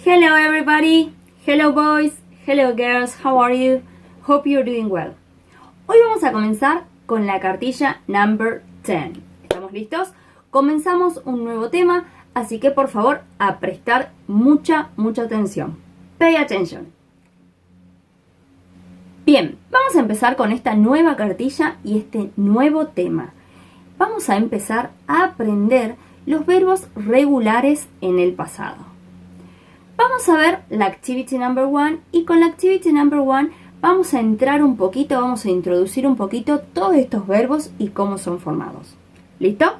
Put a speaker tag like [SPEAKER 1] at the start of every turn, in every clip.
[SPEAKER 1] Hello everybody, hello boys, hello girls, how are you? Hope you're doing well. Hoy vamos a comenzar con la cartilla number 10. ¿Estamos listos? Comenzamos un nuevo tema, así que por favor a prestar mucha atención. Pay attention. Bien, vamos a empezar con esta nueva cartilla y este nuevo tema. Vamos a empezar a aprender los verbos regulares en el pasado. Vamos a ver la activity number 1 y con la activity number 1 vamos a entrar un poquito, vamos a introducir un poquito todos estos verbos y cómo son formados. ¿Listos?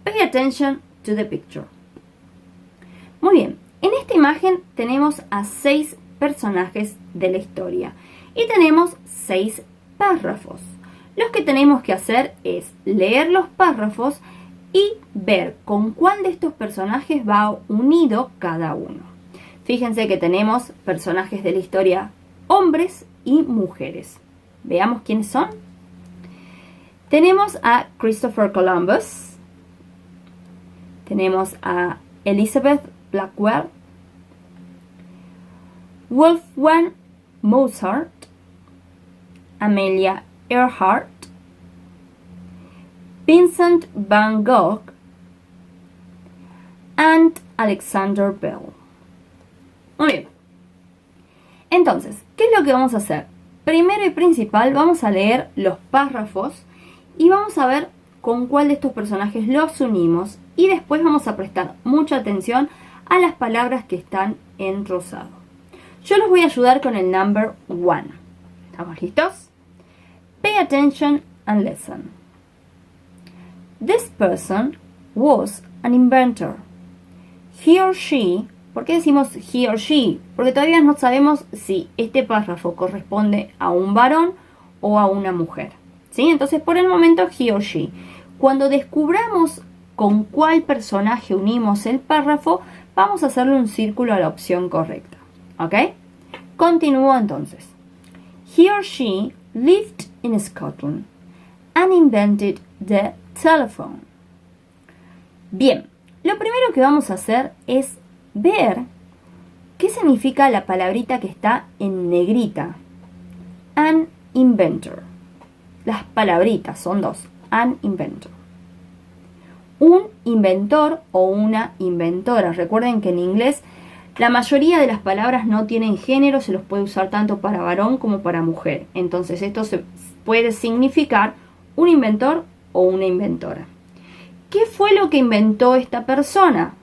[SPEAKER 1] Pay attention to the picture. Muy bien, en esta imagen tenemos a 6 personajes de la historia y tenemos 6 párrafos. Lo que tenemos que hacer es leer los párrafos y ver con cuál de estos personajes va unido cada uno. Fíjense que tenemos personajes de la historia hombres y mujeres. Veamos quiénes son. Tenemos a Christopher Columbus. Tenemos a Elizabeth Blackwell. Wolfgang Mozart. Amelia Earhart. Vincent van Gogh and Alexander Bell. Muy bien. Entonces, ¿qué es lo que vamos a hacer? Primero y principal, vamos a leer los párrafos y vamos a ver con cuál de estos personajes los unimos y después vamos a prestar mucha atención a las palabras que están en rosado. Yo los voy a ayudar con el number 1. ¿Estamos listos? Pay attention and listen. This person was an inventor. He or she, ¿por qué decimos he or she? Porque todavía no sabemos si este párrafo corresponde a un varón o a una mujer. ¿Sí? Entonces, por el momento, he or she. Cuando descubramos con cuál personaje unimos el párrafo, vamos a hacerle un círculo a la opción correcta. ¿Ok? Continúo entonces. He or she lived in Scotland and invented the telephone. Bien, lo primero que vamos a hacer es ver qué significa la palabrita que está en negrita. An inventor. Las palabritas son dos. An inventor. Un inventor o una inventora. Recuerden que en inglés la mayoría de las palabras no tienen género, se los puede usar tanto para varón como para mujer. Entonces esto se puede significar un inventor o una inventora. ¿Qué fue lo que inventó esta persona?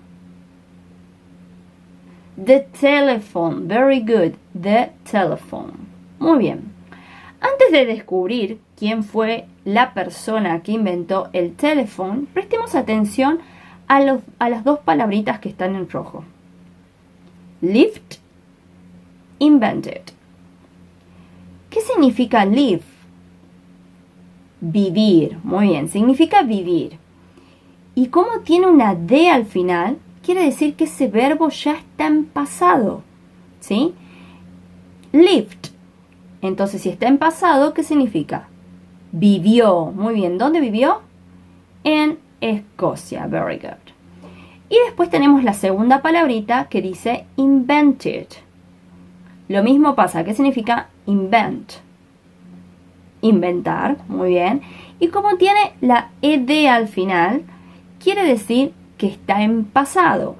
[SPEAKER 1] The telephone. Very good. The telephone. Muy bien. Antes de descubrir quién fue la persona que inventó el teléfono, prestemos atención a las dos palabritas que están en rojo. Lived, invented. ¿Qué significa live? Vivir. Muy bien, significa vivir. Y como tiene una D al final, quiere decir que ese verbo ya está en pasado. ¿Sí? Lived. Entonces, si está en pasado, ¿qué significa? Vivió. Muy bien. ¿Dónde vivió? En Escocia. Very good. Y después tenemos la segunda palabrita que dice invented. Lo mismo pasa. ¿Qué significa invent? Inventar. Muy bien. Y como tiene la ed al final, quiere decir que está en pasado.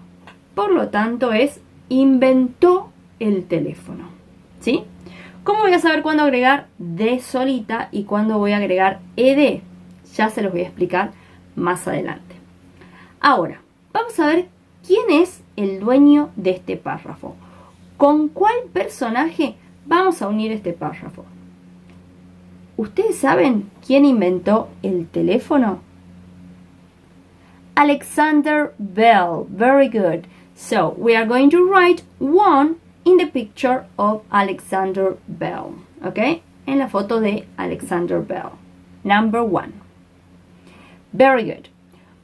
[SPEAKER 1] Por lo tanto, es inventó el teléfono. ¿Sí? ¿Cómo voy a saber cuándo agregar de solita y cuándo voy a agregar ed? Ya se los voy a explicar más adelante. Ahora, vamos a ver quién es el dueño de este párrafo. ¿Con cuál personaje vamos a unir este párrafo? ¿Ustedes saben quién inventó el teléfono? Alexander Bell. Very good. So, we are going to write 1 in the picture of Alexander Bell. ¿Ok? En la foto de Alexander Bell. Number 1. Very good.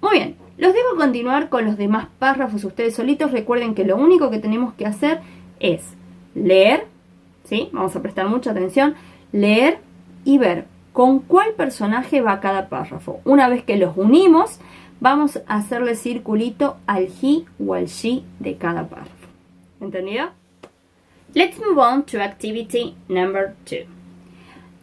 [SPEAKER 1] Muy bien. Los dejo continuar con los demás párrafos ustedes solitos. Recuerden que lo único que tenemos que hacer es leer. ¿Sí? Vamos a prestar mucha atención. Leer y ver con cuál personaje va cada párrafo. Una vez que los unimos, vamos a hacerle circulito al he o al she de cada párrafo. ¿Entendido? Let's move on to activity number 2.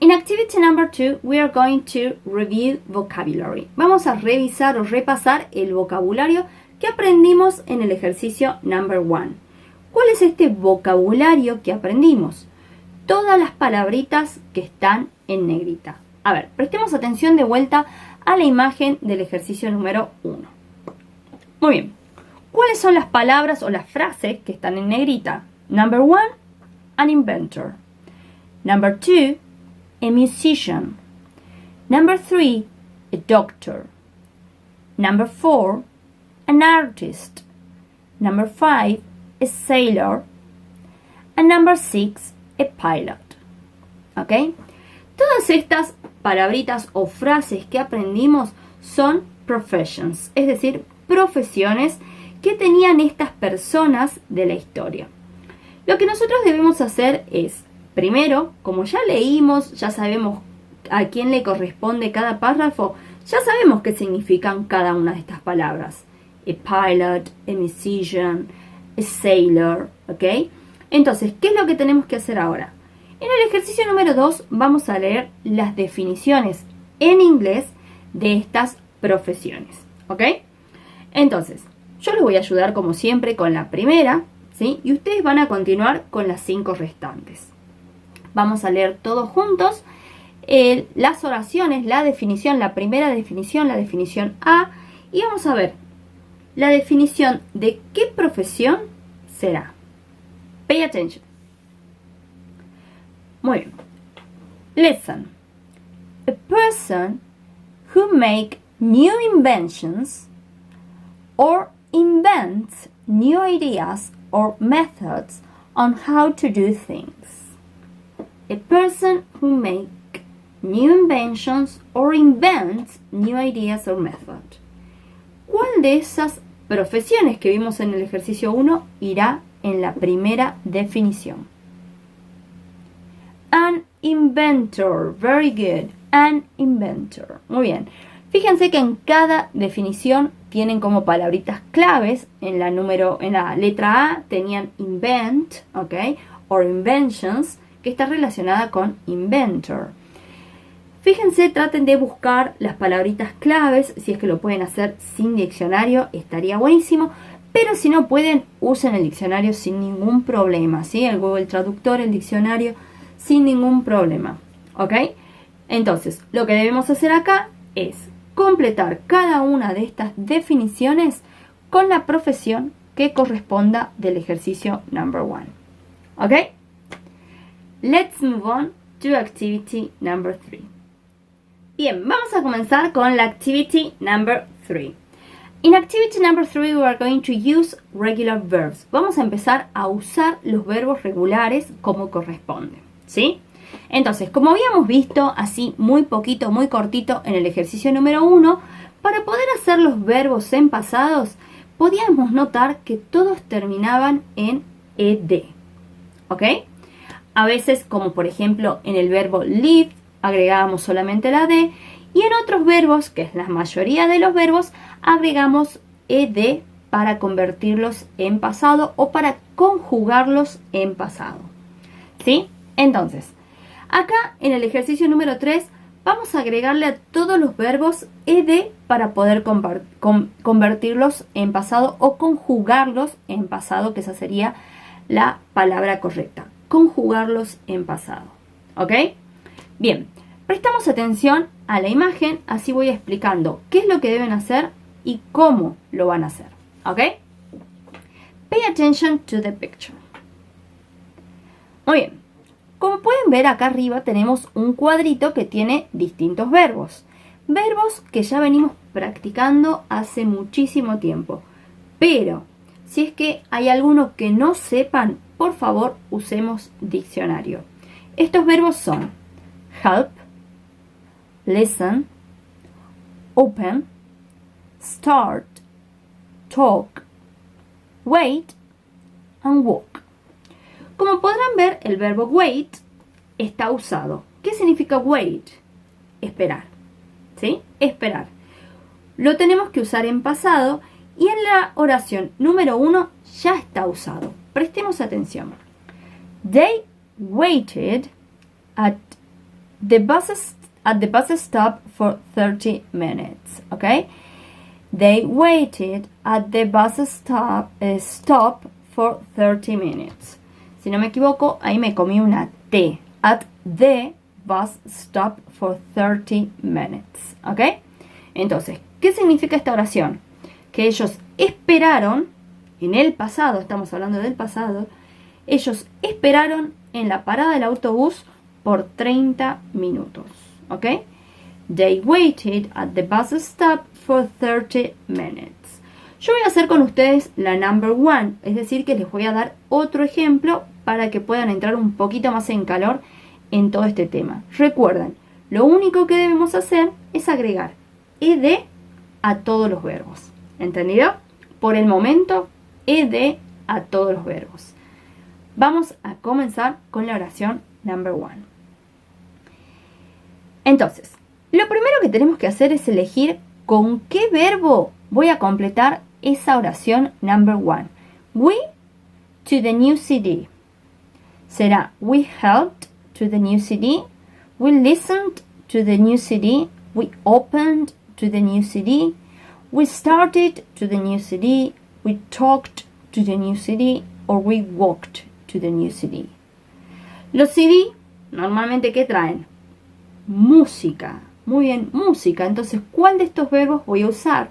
[SPEAKER 1] In activity number 2, we are going to review vocabulary. Vamos a revisar o repasar el vocabulario que aprendimos en el ejercicio number 1. ¿Cuál es este vocabulario que aprendimos? Todas las palabritas que están en negrita. A ver, prestemos atención de vuelta a la imagen del ejercicio número 1. Muy bien. ¿Cuáles son las palabras o las frases que están en negrita? Number 1, an inventor. Number 2, a musician. Number 3, a doctor. Number 4, an artist. Number 5, a sailor. And number 6, a pilot. ¿Ok? Todas estas palabritas o frases que aprendimos son professions, es decir, profesiones que tenían estas personas de la historia. Lo que nosotros debemos hacer es, primero, como ya leímos, ya sabemos a quién le corresponde cada párrafo, ya sabemos qué significan cada una de estas palabras. A pilot, a musician, a sailor, ¿ok? Entonces, ¿qué es lo que tenemos que hacer ahora? En el ejercicio número 2 vamos a leer las definiciones en inglés de estas profesiones, ¿ok? Entonces, yo les voy a ayudar como siempre con la primera, ¿sí? Y ustedes van a continuar con las 5 restantes. Vamos a leer todos juntos las oraciones, la definición, la primera definición, la definición A, y vamos a ver la definición de qué profesión será. Pay attention. Muy bien. Listen. A person who makes new inventions or invents new ideas or methods on how to do things. A person who makes new inventions or invents new ideas or methods. ¿Cuál de esas profesiones que vimos en el ejercicio 1 irá en la primera definición? An inventor. Very good. An inventor. Muy bien. Fíjense que en cada definición tienen como palabritas claves. En la letra A tenían invent, ¿ok? Or inventions, que está relacionada con inventor. Fíjense, traten de buscar las palabritas claves. Si es que lo pueden hacer sin diccionario, estaría buenísimo. Pero si no pueden, usen el diccionario sin ningún problema, ¿sí? El Google Traductor, el diccionario, sin ningún problema, ¿ok? Entonces, lo que debemos hacer acá es completar cada una de estas definiciones con la profesión que corresponda del ejercicio number 1, ¿ok? Let's move on to activity number 3. Bien, vamos a comenzar con la activity number 3. In activity number 3 we are going to use regular verbs. Vamos a empezar a usar los verbos regulares como corresponde, ¿sí? Entonces, como habíamos visto así muy poquito, muy cortito en el ejercicio número 1, para poder hacer los verbos en pasados, podíamos notar que todos terminaban en ed, ¿ok? A veces, como por ejemplo en el verbo live, agregábamos solamente la d, y en otros verbos, que es la mayoría de los verbos, agregamos ed para convertirlos en pasado o para conjugarlos en pasado, ¿sí? Entonces, acá en el ejercicio número 3 vamos a agregarle a todos los verbos ed para poder convertirlos en pasado o conjugarlos en pasado, que esa sería la palabra correcta, conjugarlos en pasado, ¿ok? Bien, prestamos atención a la imagen, así voy explicando qué es lo que deben hacer y cómo lo van a hacer, ¿ok? Pay attention to the picture. Muy bien. Como pueden ver acá arriba tenemos un cuadrito que tiene distintos verbos. Verbos que ya venimos practicando hace muchísimo tiempo. Pero si es que hay alguno que no sepan, por favor usemos diccionario. Estos verbos son help, listen, open, start, talk, wait and walk. Como podrán ver, el verbo wait está usado. ¿Qué significa wait? Esperar, ¿sí? Esperar. Lo tenemos que usar en pasado y en la oración número 1 ya está usado. prestemos atención. They waited at the bus stop for 30 minutes, ¿ok? They waited at the bus stop for 30 minutes. Si no me equivoco, ahí me comí una T. At the bus stop for 30 minutes, ¿ok? Entonces, ¿qué significa esta oración? Que ellos esperaron, en el pasado, estamos hablando del pasado, ellos esperaron en la parada del autobús por 30 minutos, ¿ok? They waited at the bus stop for 30 minutes. Yo voy a hacer con ustedes la number one, es decir, que les voy a dar otro ejemplo para que puedan entrar un poquito más en calor en todo este tema. Recuerden, lo único que debemos hacer es agregar ed a todos los verbos. ¿Entendido? Por el momento, ed a todos los verbos. Vamos a comenzar con la oración number one. Entonces, lo primero que tenemos que hacer es elegir con qué verbo voy a completar esa oración number one. We to the new CD. Será we helped to the new CD. We listened to the new CD. We opened to the new CD. We started to the new CD. We talked to the new CD. Or we walked to the new CD. Los CD normalmente ¿qué traen? Música. Muy bien, música. Entonces, ¿cuál de estos verbos voy a usar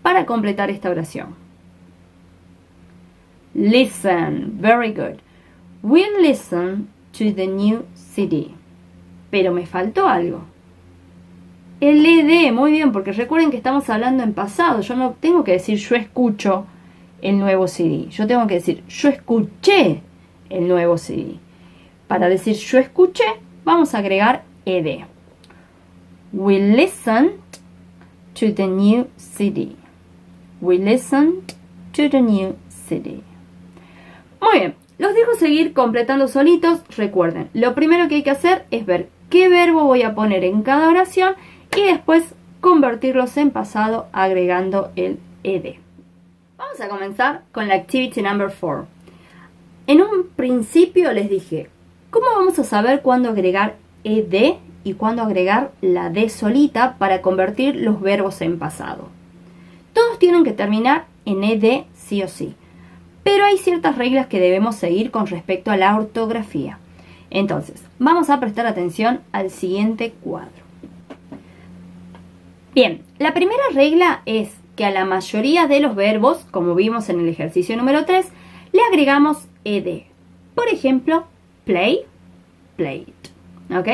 [SPEAKER 1] para completar esta oración? Listen. Very good. We listen to the new CD. Pero me faltó algo. El ed. Muy bien, porque recuerden que estamos hablando en pasado. Yo no tengo que decir yo escucho el nuevo CD. Yo tengo que decir yo escuché el nuevo CD. Para decir yo escuché, vamos a agregar ed. We listened to the new CD. We listened to the new CD. Muy bien, los dejo seguir completando solitos. Recuerden, lo primero que hay que hacer es ver qué verbo voy a poner en cada oración y después convertirlos en pasado agregando el ed. Vamos a comenzar con la activity number 4. En un principio les dije, ¿cómo vamos a saber cuándo agregar ed y cuándo agregar la d solita para convertir los verbos en pasado? Todos tienen que terminar en ed sí o sí, pero hay ciertas reglas que debemos seguir con respecto a la ortografía. Entonces, vamos a prestar atención al siguiente cuadro. Bien, la primera regla es que a la mayoría de los verbos, como vimos en el ejercicio número 3, le agregamos ed. Por ejemplo, play, played. ¿Ok?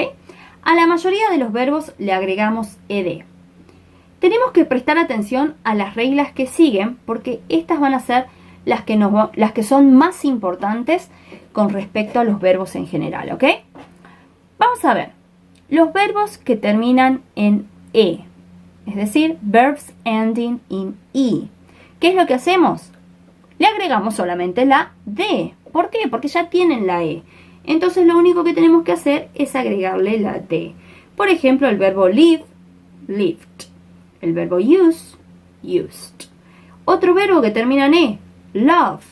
[SPEAKER 1] A la mayoría de los verbos le agregamos ed. Tenemos que prestar atención a las reglas que siguen porque estas van a ser las que son más importantes con respecto a los verbos en general, ¿ok? Vamos a ver. Los verbos que terminan en e, es decir, verbs ending in e. ¿Qué es lo que hacemos? Le agregamos solamente la d. ¿Por qué? Porque ya tienen la e. Entonces lo único que tenemos que hacer es agregarle la d. Por ejemplo, el verbo live, lived. El verbo use, used. Otro verbo que termina en e, love,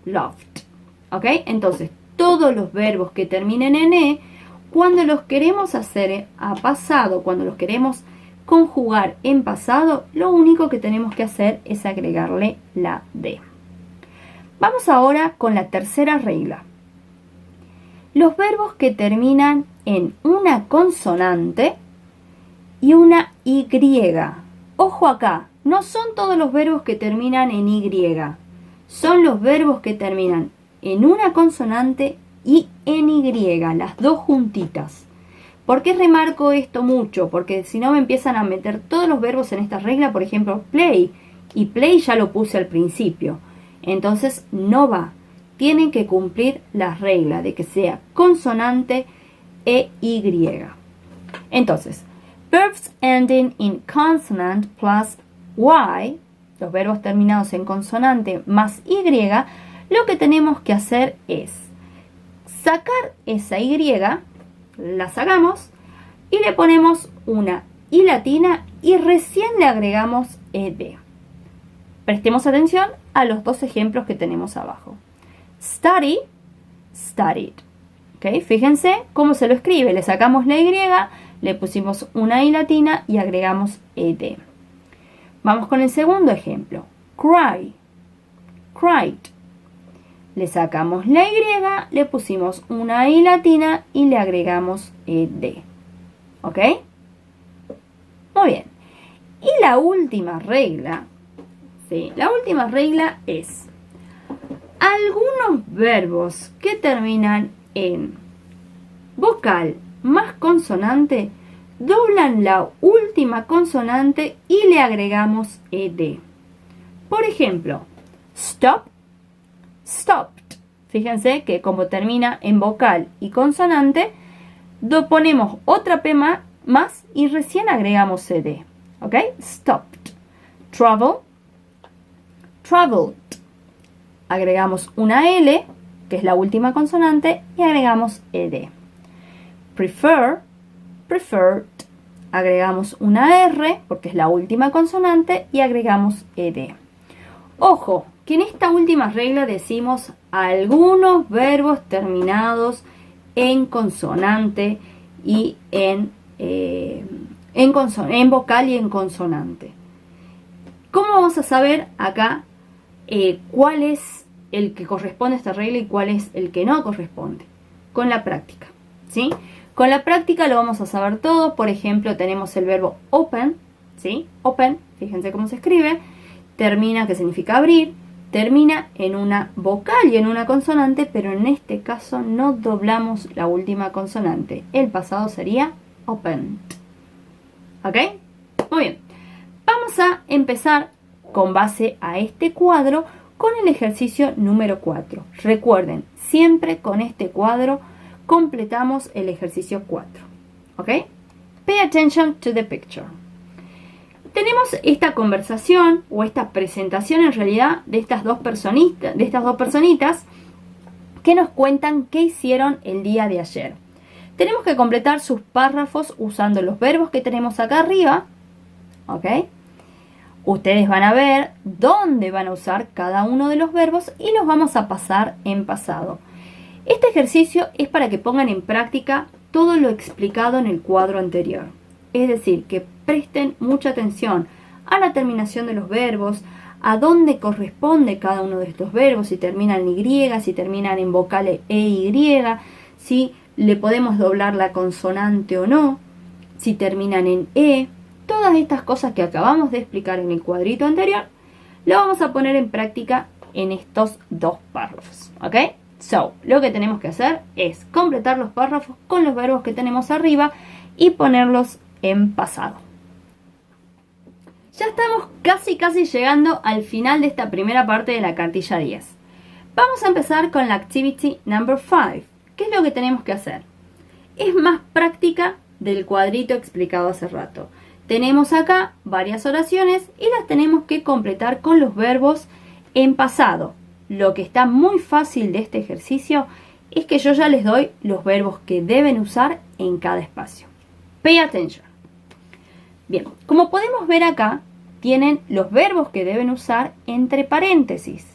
[SPEAKER 1] loved. ¿Ok? Entonces, todos los verbos que terminen en e, cuando los queremos hacer a pasado, cuando los queremos conjugar en pasado, lo único que tenemos que hacer es agregarle la d. Vamos ahora con la tercera regla. Los verbos que terminan en una consonante y una y. Ojo acá, no son todos los verbos que terminan en y. Son los verbos que terminan en una consonante y en y, las dos juntitas. ¿Por qué remarco esto mucho? Porque si no me empiezan a meter todos los verbos en esta regla, por ejemplo, play. Y play ya lo puse al principio. Entonces no va. Tienen que cumplir la regla de que sea consonante e y. Entonces, verbs ending in consonant plus y, los verbos terminados en consonante más y, lo que tenemos que hacer es sacar esa y, la sacamos y le ponemos una i latina y recién le agregamos ed. Prestemos atención a los dos ejemplos que tenemos abajo. Study, studied. ¿Okay? Fíjense cómo se lo escribe. Le sacamos la Y, le pusimos una I latina y agregamos ed. Vamos con el segundo ejemplo. Cry, cried. Le sacamos la Y, le pusimos una I latina y le agregamos ed. ¿Ok? Muy bien. Y la última regla, ¿sí? La última regla es algunos verbos que terminan en vocal más consonante doblan la última consonante y le agregamos ed. Por ejemplo, stop, stopped. Fíjense que como termina en vocal y consonante, ponemos otra P más y recién agregamos ed. ¿Ok? Stopped. Travel, traveled. Agregamos una L, que es la última consonante, y agregamos ed. Prefer, preferred. Agregamos una R, porque es la última consonante, y agregamos ed. Ojo, que en esta última regla decimos algunos verbos terminados en consonante y en vocal y en consonante. ¿Cómo vamos a saber acá cuál es el que corresponde a esta regla y cuál es el que no corresponde? Con la práctica, ¿sí? Con la práctica lo vamos a saber todo. Por ejemplo, tenemos el verbo open, ¿sí? Open, fíjense cómo se escribe. Termina, que significa abrir, termina en una vocal y en una consonante, pero en este caso no doblamos la última consonante. El pasado sería opened. ¿Ok? Muy bien. Vamos a empezar con base a este cuadro con el ejercicio número 4. Recuerden, siempre con este cuadro completamos el ejercicio 4. ¿Ok? Pay attention to the picture. Tenemos esta conversación o esta presentación en realidad de estas dos personitas que nos cuentan qué hicieron el día de ayer. Tenemos que completar sus párrafos usando los verbos que tenemos acá arriba. ¿Ok? Ustedes van a ver dónde van a usar cada uno de los verbos y los vamos a pasar en pasado. Este ejercicio es para que pongan en práctica todo lo explicado en el cuadro anterior. Es decir, que presten mucha atención a la terminación de los verbos, a dónde corresponde cada uno de estos verbos, si terminan en Y, si terminan en vocales EY, si le podemos doblar la consonante o no, si terminan en E. Todas estas cosas que acabamos de explicar en el cuadrito anterior, lo vamos a poner en práctica en estos dos párrafos. ¿Ok? So, lo que tenemos que hacer es completar los párrafos con los verbos que tenemos arriba y ponerlos en pasado. Ya estamos casi llegando al final de esta primera parte de la cartilla 10. Vamos a empezar con la activity number 5. ¿Qué es lo que tenemos que hacer? Es más práctica del cuadrito explicado hace rato. Tenemos acá varias oraciones y las tenemos que completar con los verbos en pasado. Lo que está muy fácil de este ejercicio es que yo ya les doy los verbos que deben usar en cada espacio. Pay attention. Bien, como podemos ver acá, tienen los verbos que deben usar entre paréntesis.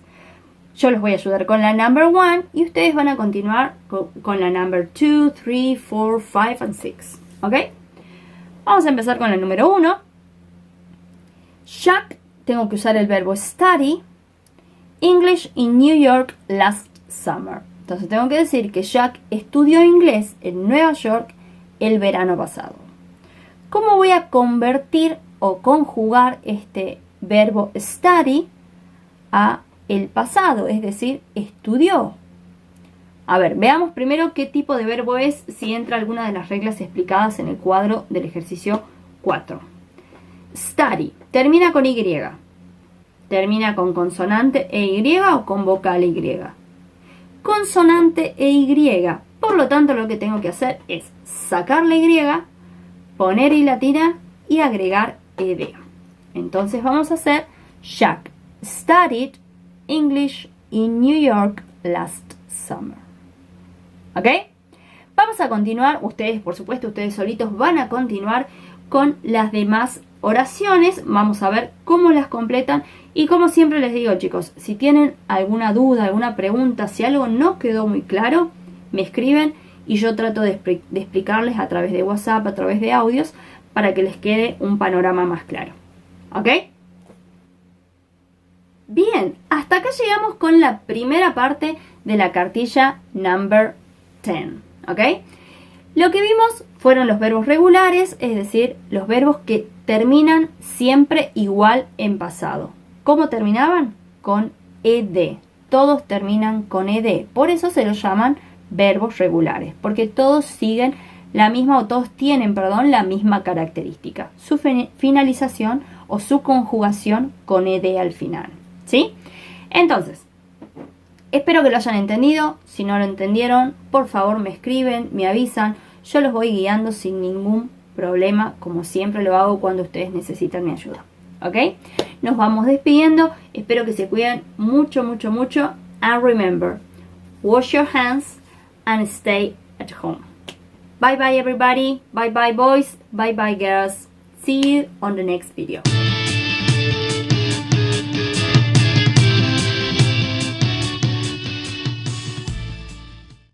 [SPEAKER 1] Yo les voy a ayudar con la number 1 y ustedes van a continuar con la number 2, 3, 4, 5 and 6. ¿Ok? Vamos a empezar con la número 1. Jack, tengo que usar el verbo study. English in New York last summer. Entonces tengo que decir que Jack estudió inglés en Nueva York el verano pasado. ¿Cómo voy a convertir o conjugar este verbo study a el pasado? Es decir, estudió. A ver, veamos primero qué tipo de verbo es, si entra alguna de las reglas explicadas en el cuadro del ejercicio 4. Study, termina con Y. Termina con consonante EY o con vocal Y. Consonante EY. Por lo tanto, lo que tengo que hacer es sacar la Y, poner I latina y agregar ed. Entonces vamos a hacer Jack studied English in New York last summer. ¿Ok? Vamos a continuar. Ustedes, por supuesto, ustedes solitos van a continuar con las demás oraciones, vamos a ver cómo las completan. Y como siempre les digo, chicos, si tienen alguna duda, alguna pregunta, si algo no quedó muy claro, me escriben y yo trato de explicarles a través de WhatsApp, a través de audios, para que les quede un panorama más claro. ¿Ok? Bien, hasta acá llegamos con la primera parte de la cartilla number 10. ¿Ok? Lo que vimos fueron los verbos regulares, es decir, los verbos que terminan siempre igual en pasado. ¿Cómo terminaban? Con ed. Todos terminan con ed. Por eso se los llaman verbos regulares, porque todos siguen la misma, o todos tienen, perdón, la misma característica. Su finalización o su conjugación con ed al final. ¿Sí? Entonces, espero que lo hayan entendido. Si no lo entendieron, por favor me escriben, me avisan. Yo los voy guiando sin ningún problema, como siempre lo hago cuando ustedes necesitan mi ayuda. ¿Ok? Nos vamos despidiendo. Espero que se cuiden mucho, mucho, mucho. And remember, wash your hands and stay at home. Bye bye everybody. Bye bye boys. Bye bye girls. See you on the next video.